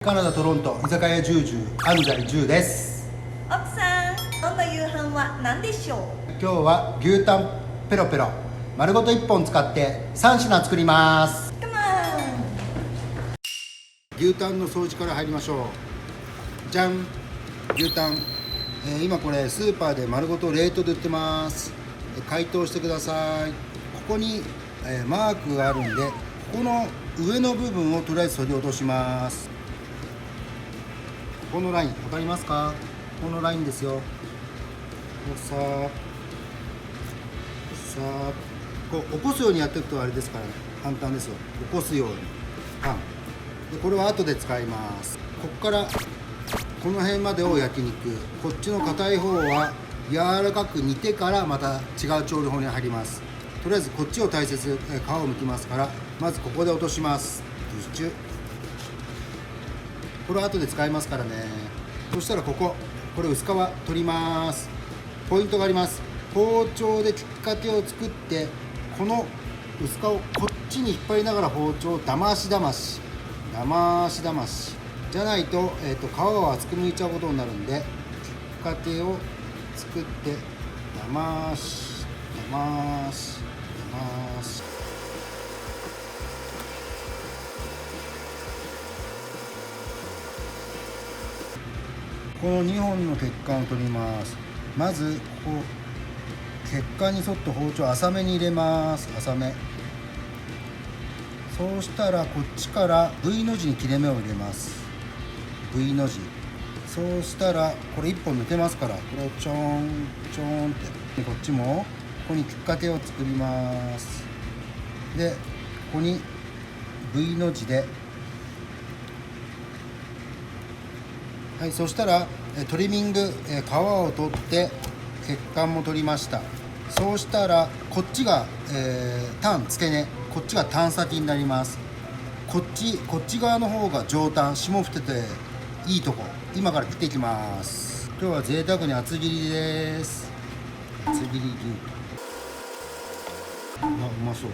カナダ・トロント居酒屋ジュージュー安西ジューです。奥さん、今日の夕飯は何でしょう？今日は牛タンペロペロ丸ごと1本使って3品作ります。カモン。牛タンの掃除から入りましょう。じゃん、牛タン、今これスーパーで丸ごと冷凍で売ってます。解凍してください。ここに、マークがあるんで、ここの上の部分をとりあえず削ぎ落とします。このライン分かりますか？このラインですよ。さあこう起こすようにやっていくとあれですから、ね、簡単ですよ。起こすようにパンで、これは後で使います。ここからこの辺までを焼肉、こっちの硬い方は柔らかく煮てからまた違う調理法に入ります。とりあえずこっちを大切、皮を剥きますから、まずここで落とします。これは後で使いますからね。そしたらこれ薄皮取ります。ポイントがあります。包丁できっかけを作って、この薄皮をこっちに引っ張りながら包丁をだましじゃないと、皮を厚く剥いちゃうことになるんで、きっかけを作ってだましこの2本の血管を取ります。まずここ血管に沿って包丁を浅めに入れます。浅め。そうしたらこっちから V の字に切れ目を入れます。 V の字。そうしたらこれ1本抜けますから、これをちょんってこっちもここにきっかけを作ります。でここに V の字で、はい、そしたらトリミング、皮を取って血管も取りました。そうしたらこっちが、タン付け根、こっちがタン先になります。こっち側の方が上タン、霜降ってていいとこ。今から切っていきます。今日は贅沢に厚切りです。厚切り牛タン、うまそう。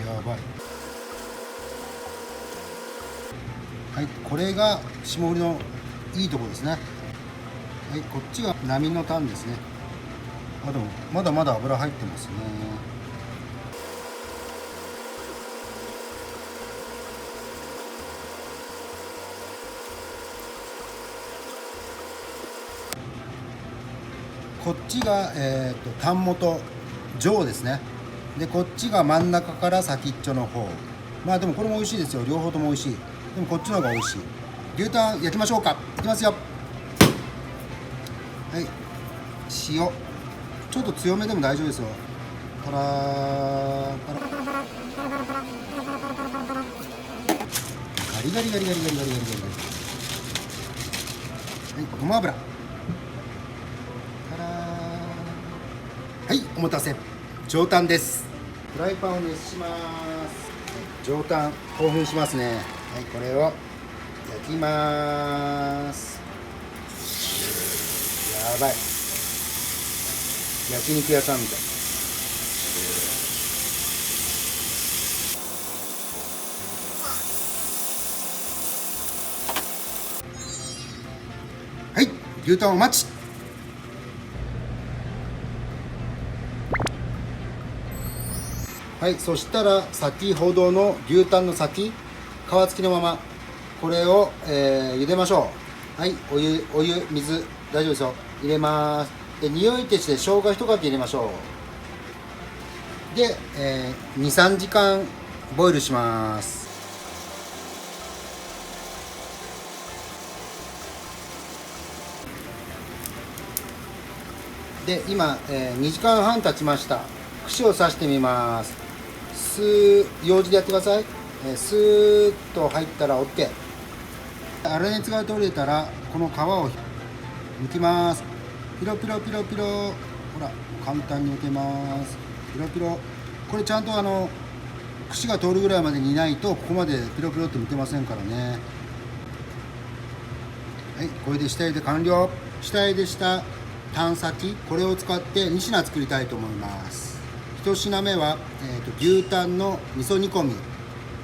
やばい。はい、これが霜降りのいいところですね。はい、こっちが並のタンですね。でもまだまだ油入ってますね。こっちが、タン元上ですね。でこっちが真ん中から先っちょの方。でもこれも美味しいですよ。両方とも美味しい。でもこっちの方が美味しい。牛タン焼きましょうか。いきますよ。はい、塩ちょっと強めでも大丈夫ですよ。パラパラガリガリ。はい、ごま油。はい、お待たせ。上タンです。フライパンを熱します。上タン興奮しますね。はい、これを焼きます。やばい、焼肉屋さんみたい。はい、牛タンお待ち。はい、そしたら先ほどの牛タンの先、皮付きのままこれを、茹でましょう。はい、お湯水大丈夫ですよ。入れます。で匂い消しで生姜1かけ入れましょう。で、2、3時間ボイルします。で今、2時間半経ちました。串を刺してみます。ようじでやってください。スーッと入ったら OK。 粗熱が取れたらこの皮を剥きます。ピロピロ。ほら簡単に剥けます。ピロピロ。これちゃんと串が通るぐらいまで煮ないとここまでピロピロって剥けませんからね。はい、これで下茹で完了。下茹でしたタン先、これを使って2品作りたいと思います。1品目は、牛タンの味噌煮込み。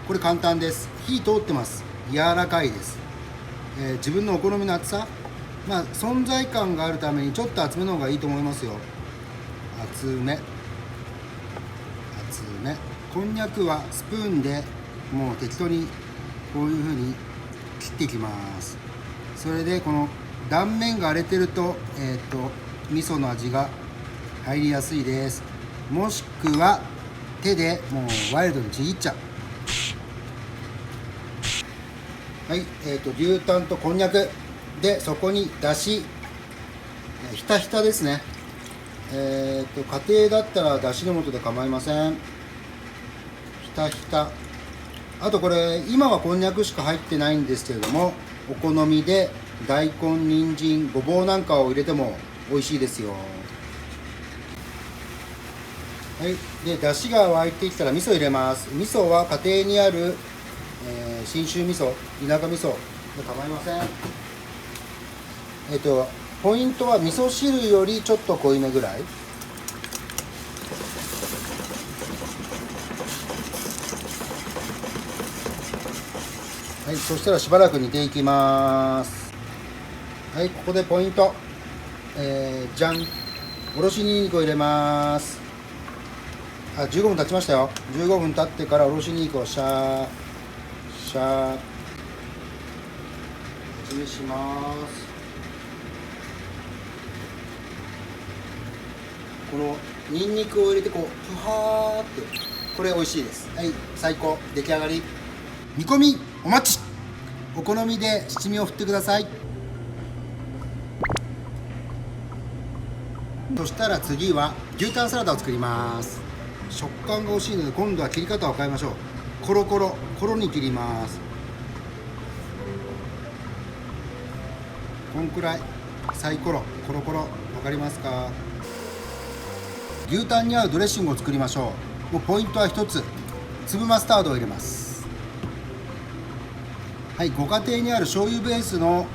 ここれ簡単です。火通ってます。柔らかいです。自分のお好みの厚さ、存在感があるためにちょっと厚めの方がいいと思いますよ。厚め。こんにゃくはスプーンでもう適当にこういう風に切っていきます。それでこの断面が荒れてると味噌の味が入りやすいです。もしくは手でもうワイルドにちぎっちゃう。はい、牛タンとこんにゃくで、そこにだし、ひたひたですね。家庭だったらだしの素で構いません。ひたひた。あとこれ今はこんにゃくしか入ってないんですけれども、お好みで大根、人参、ごぼうなんかを入れても美味しいですよ。はい、でだしが沸いてきたら味噌入れます。味噌は家庭にある、信州味噌、田舎味噌で構いません。ポイントは味噌汁よりちょっと濃いめぐらい。はい、そしたらしばらく煮ていきます。はい、ここでポイント、じゃん、おろしにんにくを入れます。15分経ちましたよ。15分経ってからおろしにんにくをシャーシャー味見します。このにんにくを入れてこうふはーって、これ美味しいです。はい、最高、出来上がり。煮込みお待ち。お好みで七味を振ってください。そしたら次は牛タンサラダを作ります。食感が欲しいので今度は切り方を変えましょう。コロに切ります。こんくらい、サイコロわかりますか？牛タンに合うドレッシングを作りましょう。もうポイントは一つ、粒マスタードを入れます。はい、ご家庭にある醤油ベースの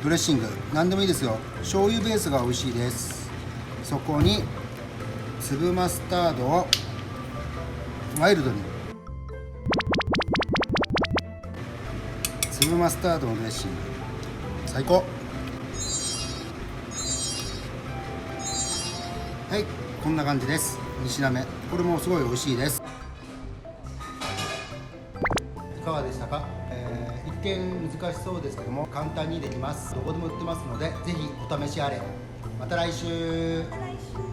ドレッシング何でもいいですよ。醤油ベースが美味しいです。そこに粒マスタードをワイルドに、粒マスタードのドレッシング最高。はい、こんな感じです。2品目、これもすごい美味しいです。いかがでしたか？一見難しそうですけども簡単にできます。どこでも売ってますのでぜひお試しあれ。また来週。来週